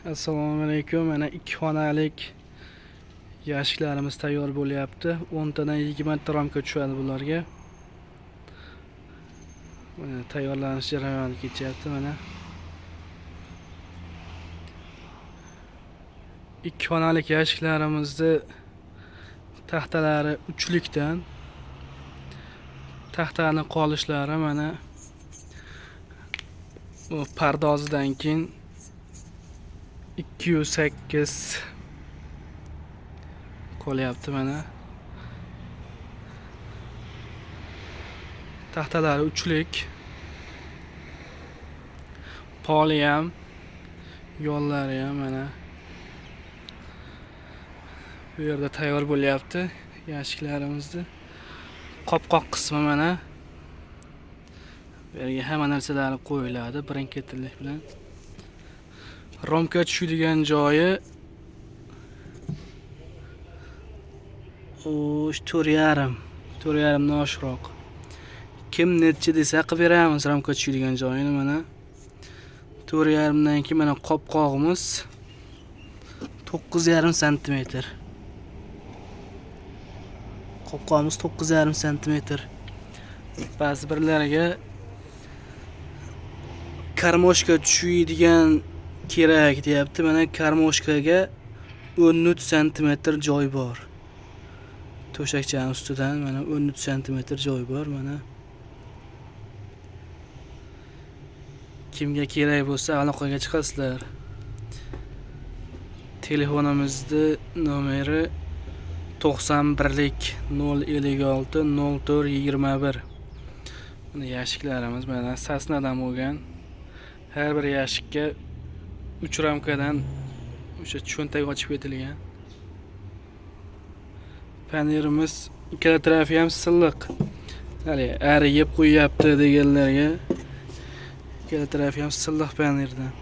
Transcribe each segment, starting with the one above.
Assalomu alaykum. Mana 2 xonalik yashiklarimiz tayyor bo'lyapti. 10 tadan 20 ta ramka tushadi bularga. Mana tayyorlanish jarayoni ketyapti mana. 2 xonalik yashiklarimizni taxtalari uchlikdan. Taxtaning qolishlari mana bu pardozidan keyin 208 qolyapti mana. Taxtalari uchlik. Poli ham, yo'llari ham mana. Bu yerda tayyor bo'lyapti yashiklarimizni. Qopqoq qismi mana. Bu yerga hamma narsalar qo'yiladi birin-ketinlik bilan. Romka tushadigan joyi 4,5 dan oshiqroq. Kim necha desa qilib beramiz romka tushadigan joyini mana. 4,5 dan keyin mana qopqog'imiz 9,5 sm. Qopqog'imiz 9,5 sm. Ba'zi birlariga karmoshka tushadigan kerak deyapti. Mana karmoshkaga 13 sm joy bor. To'shakchaning ustidan mana 13 sm joy bor mana. Kimga kerak bo'lsa aloqaga chiqasizlar. Telefonimizning nomeri 91lik 056 04 21. Mana yashiklarimiz mana sasnadan bo'lgan. Har bir yashikka 3 ramkadan o'sha cho'ntak ochib ketilgan. Panelimiz ikkala tarafi ham silliq. Hali ari yeb qo'yapti deganlarga ikkala tarafi ham silliq paneldan.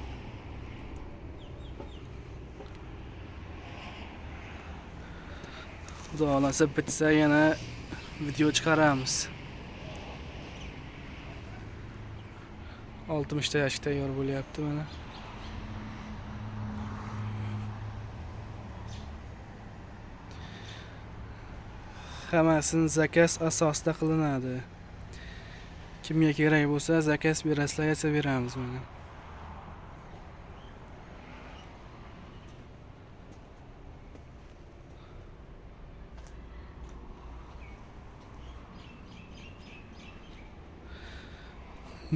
Xudo xolasa bitsa yana video chiqaramiz. 60 ta yashik tayyor bo'lyapti mana. Hammasini zakaz asosida qilinadi. Kimga kerak bo'lsa zakaz berasizlar, yasab beramiz mana.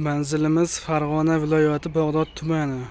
Manzilimiz Farg'ona viloyati Bag'dod tumani.